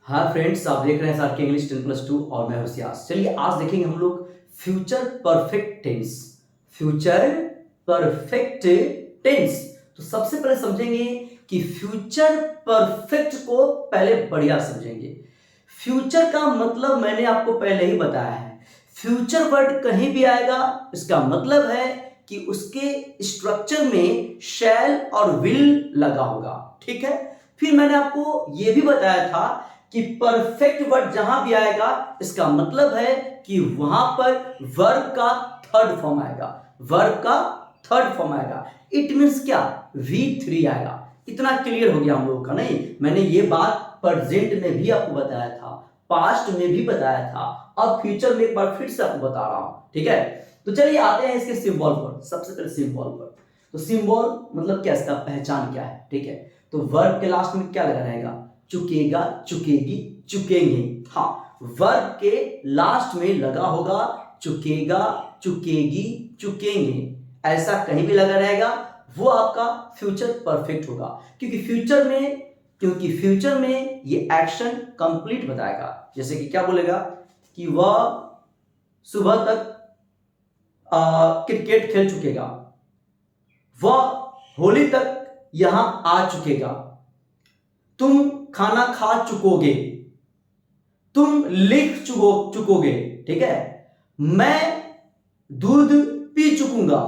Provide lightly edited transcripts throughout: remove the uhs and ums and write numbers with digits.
हाँ फ्रेंड्स, आप देख रहे हैं सर के इंग्लिश 10+2 और मैं होशियार। चलिए आज देखेंगे हम लोग future perfect tense. Future perfect tense. तो सबसे पहले समझेंगे कि फ्यूचर परफेक्ट को पहले बढ़िया समझेंगे। फ्यूचर का मतलब मैंने आपको पहले ही बताया है। फ्यूचर वर्ड कहीं भी आएगा, इसका मतलब है कि उसके स्ट्रक्चर में शैल और विल लगा होगा। ठीक है। फिर मैंने आपको यह भी बताया था कि परफेक्ट वर्ड जहां भी आएगा इसका मतलब है कि वहां पर वर्ब का थर्ड फॉर्म आएगा। वर्ब का थर्ड फॉर्म आएगा। इट मींस क्या? V3 आएगा। इतना क्लियर हो गया हम लोगों का? नहीं, मैंने ये बात प्रेजेंट में भी आपको बताया था, पास्ट में भी बताया था, अब फ्यूचर में एक बार फिर से आपको बता रहा हूं। ठीक है। तो चलिए आते हैं इसके सिंबल पर। सबसे पहले सिंबल पर। तो सिंबल मतलब क्या, इसका पहचान क्या है? ठीक है। तो वर्ब के लास्ट में क्या लगा रहेगा? चुकेगा, चुकेगी, चुकेंगे। हाँ, वर्ब के लास्ट में लगा होगा चुकेगा, चुकेगी, चुकेंगे। ऐसा कहीं भी लगा रहेगा, वो आपका फ्यूचर परफेक्ट होगा। क्योंकि फ्यूचर में ये एक्शन कंप्लीट बताएगा। जैसे कि क्या बोलेगा कि वह सुबह तक क्रिकेट खेल चुकेगा, वह होली तक यहां आ चुकेगा, तुम खाना खा चुकोगे, तुम लिख चुकोगे। ठीक है। मैं दूध पी चुकूंगा।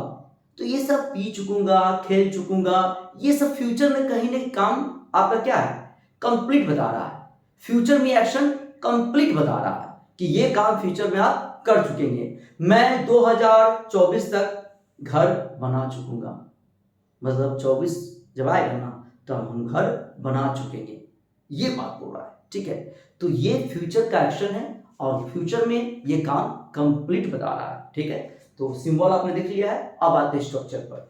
तो ये सब पी चुकूंगा, खेल चुकूंगा, ये सब फ्यूचर में कहीं ना काम आपका क्या है? कंप्लीट बता रहा है। फ्यूचर में एक्शन कंप्लीट बता रहा है कि ये काम फ्यूचर में आप कर चुकेंगे। मैं 2024 तक घर बना चुकूंगा। मतलब 24 जब आएगा ना तब हम घर बना चुकेंगे, ये बात बोल रहा है। ठीक है। तो ये फ्यूचर का एक्शन है और फ्यूचर में ये काम कंप्लीट बता रहा है। ठीक है। तो सिंबल आपने देख लिया है। अब आते हैं स्ट्रक्चर पर।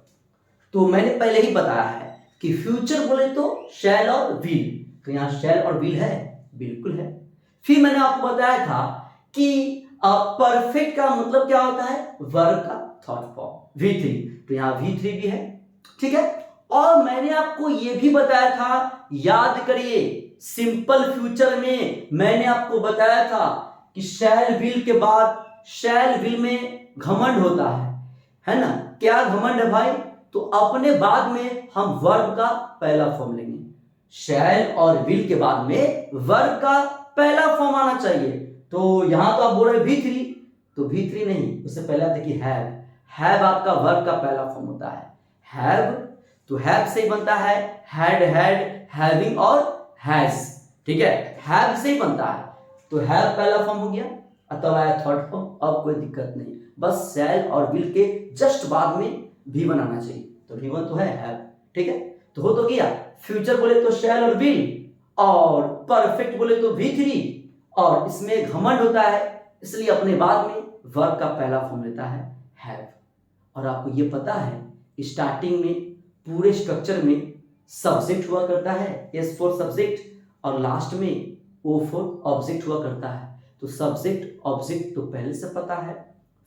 तो मैंने पहले ही बताया है कि फ्यूचर बोले तो शैल और विल। तो यहां शैल और विल है, बिल्कुल है। फिर मैंने आपको बताया था कि परफेक्ट का मतलब क्या होता है? वर्ब का थर्ड फॉर्म V3। तो यहां V3 भी है। ठीक है। और मैंने आपको यह भी बताया था, याद करिए, सिंपल फ्यूचर में मैंने आपको बताया था कि शैल विल के बाद शैल विल में घमंड होता है ना? क्या घमंड है भाई? तो अपने बाद में हम वर्ब का पहला फॉर्म लेंगे। शैल और विल के बाद में वर्ब का पहला फॉर्म आना चाहिए। तो यहां तो आप बोल रहे V3, तो V3 नहीं, उससे पहले आप देखिए हैव। हैव आपका वर्ब का पहला फॉर्म होता है। हैव, तो हैव से ही बनता है हैड, हैड, हैविंग और हैज। ठीक है। हैव से ही बनता है। तो हैव पहला फॉर्म हो गया, तब आया थर्ड फॉर्म। अब कोई दिक्कत नहीं, बस शैल और विल के जस्ट बाद में V1 आना चाहिए। तो V1 तो है हैव। ठीक है। तो हो तो गया। फ्यूचर बोले तो शैल और विल, और परफेक्ट बोले तो V3, और इसमें घमंड होता है इसलिए अपने बाद में वर्ब का पहला फॉर्म लेता है हैव। और आपको ये पता है स्टार्टिंग में पूरे स्ट्रक्चर में सब्जेक्ट हुआ करता है, S फॉर सब्जेक्ट, और लास्ट में O फॉर ऑब्जेक्ट हुआ करता है। तो सब्जेक्ट ऑब्जेक्ट तो पहले से पता है।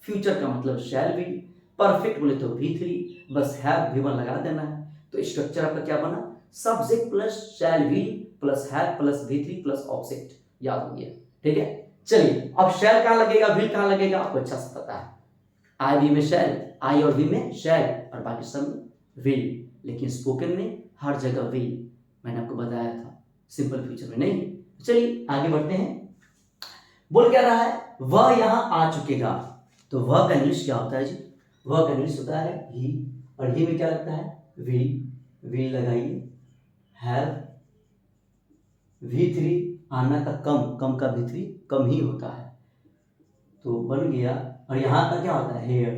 फ्यूचर का मतलब शैल विल, परफेक्ट बोले तो V3, बस हैव V1 लगा देना है। तो स्ट्रक्चर आपका क्या बना? Subject plus shell will plus have plus V3 plus object. याद हो गया? ठीक है। चलिए अब शैल कहां लगेगा, विल कहां लगेगा, आपको अच्छा से पता है। आई वी में शैल, आई और वी में शैल, और बाकी सब में विल। लेकिन स्पोकन में हर जगह विल, मैंने आपको बताया था। सिंपल फ्यूचर में नहीं। चलिए आगे बढ़ते हैं। बोल क्या रहा है? वह यहां आ चुकेगा। तो वह का इंग्लिश क्या होता है जी? वह का इंग्लिश होता है ही, और ही में क्या लगता है? विल। विल लगाइए। हैव, V3 आना का कम का V3 कम ही होता है, तो बन गया। और यहां का क्या होता है? हेयर।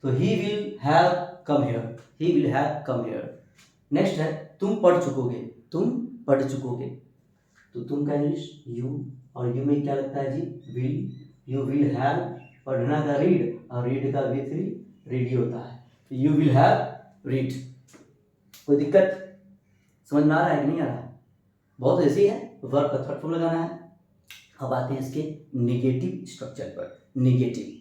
तो he will have come here, he will have come here. Next है तुम पढ़ चुकोगे। तुम पढ़ चुकोगे। तो तुम का इंग्लिश यू, और यू में क्या लगता है जी? विल। यू विल हैव, पढ़ना का रीड, और रीड का V3 रीड होता है। तो यू विल हैव रीड। कोई दिक्कत समझ में आ रहा है कि नहीं आ रहा है? बहुत ऐसी है। वर्ब का थर्ड फॉर्म लगाना है। अब आते हैं इसके निगेटिव स्ट्रक्चर पर। निगेटिव,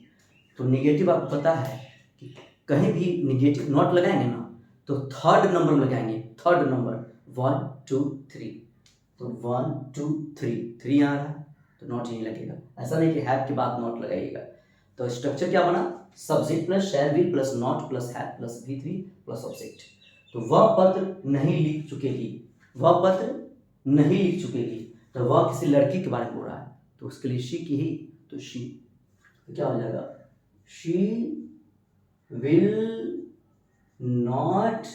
तो निगेटिव आपको पता है कि कहीं भी निगेटिव नॉट लगाएंगे ना तो थर्ड नंबर में लगाएंगे। Third number 1 2 3। तो 1 2 3 3 यहाँ रहा तो नॉट यहीं लगेगा। ऐसा नहीं कि हैव के बाद नॉट लगाइएगा। तो स्ट्रक्चर क्या बना, subject plus shall be plus not plus have plus V3 plus object. तो वह पत्र नहीं लिख चुकेगी, वह पत्र नहीं लिख चुकेगी, तो वह किसी लड़की के बारे में बोल रहा है तो उसके लिए शी की ही, तो शी तो क्या हो जाएगा, she will not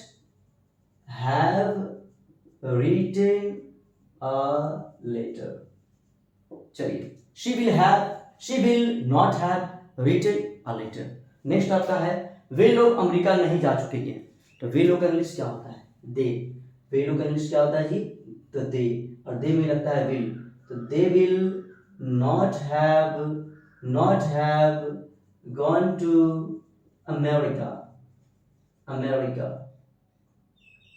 have written a letter। चलिए, she will not have written a letter। Next आपका है वे लोग अमेरिका नहीं जा चुके हैं, तो वे लोग का इंग्लिश क्या होता है, दे। वे लोग का इंग्लिश क्या होता है जी, तो दे, और दे में लगता है विल, तो they will not have gone to America.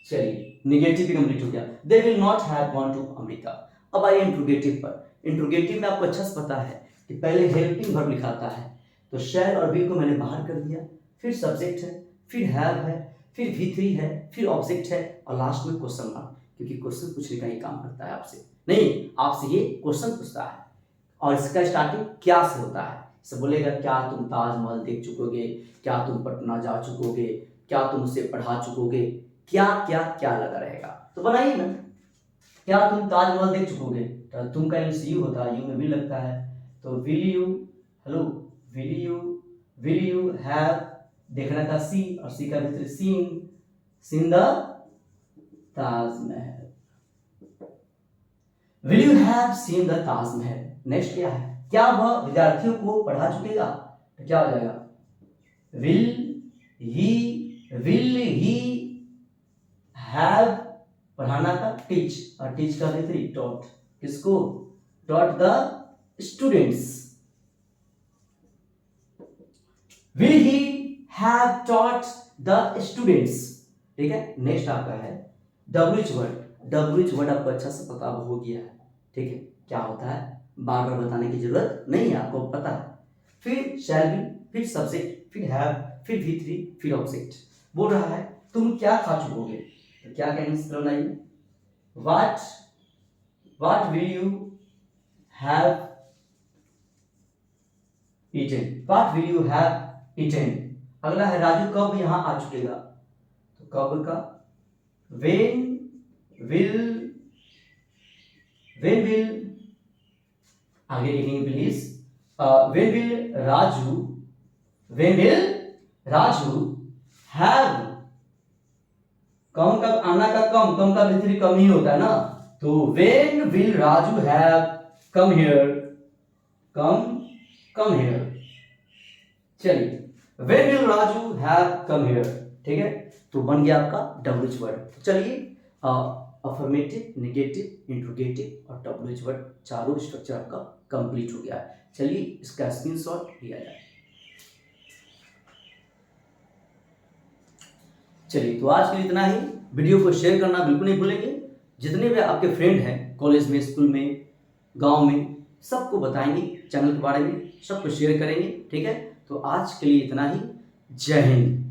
चलिए, निगेटिव भी कंप्लीट हो गया, they will not have gone to America. अब आइए इंट्रोगेटिव पर। इंट्रोगेटिव में आपको अच्छा से पता है कि पहले हेल्पिंग वर्ब लिखाता है, तो शैल और विल को मैंने बाहर कर दिया, फिर सब्जेक्ट है, फिर हैव है, फिर V3 है, फिर ऑब्जेक्ट है, और लास्ट में क्वेश्चन मार्क, क्योंकि क्वेश्चन पूछने का ही काम करता है आपसे, नहीं आपसे ये क्वेश्चन पूछता है। और इसका स्टार्टिंग क्या से होता है, इसे बोलेगा क्या तुम ताजमहल देख चुकोगे, क्या तुम पटना जा चुकोगे, क्या तुम उसे पढ़ा चुकोगे, क्या क्या क्या लगा रहेगा, तो बनाइए ना, क्या तुम ताजमहल देख चुकोगे, तो तुम का इंग्लिश यू होता है, यू में भी लगता है, तो विल यू हैव, देखने का सी, और सी का भीतर seen the Taj Mahal, will you have seen the Taj Mahal. Next क्या है, क्या वह विद्यार्थियों को पढ़ा चुकेगा, तो क्या हो जाएगा, विल ही हैव, पढ़ाना का टीच, और टीच का भी टॉट, किसको, taught the students, will he have taught the students. ठीक है, नेक्स्ट आपका है WH वर्ड आपको अच्छा से पता हो गया है, ठीक है, क्या होता है बार बार बताने की जरूरत नहीं है, आपको पता है। फिर शैल बी, फिर सब्जेक्ट, फिर हैव, फिर V3, फिर ऑब्जेक्ट। बोल रहा है तुम क्या खा चुकोगे, तो क्या कहेंगे बनाइए, what will you have eaten। अगला है राजू कब यहाँ आ चुकेगा, तो कब का, when will, आगे लिखेंगे please, when will Raju have, कम का आना का कम का V3 कम ही होता है ना, तो when will Raju have come here। चलिए, when will Raju have come here, ठीक है, तो बन गया आपका WH वर्ड। चलिए, अफर्मेटिव, नेगेटिव, इंट्रोगेटिव और WH वर्ड चारों स्ट्रक्चर आपका कंप्लीट हो गया है। चलिए, इसका स्क्रीनशॉट लिया जाए। चलिए, तो आज के लिए इतना ही। वीडियो को शेयर करना बिल्कुल नहीं भूलेंगे। जितने भी आपके फ्रेंड हैं कॉलेज में, स्कूल में, गांव में, सबको बताएंगे चैनल के बारे में, सबको शेयर करेंगे, ठीक है। तो आज के लिए इतना ही। जय हिंद।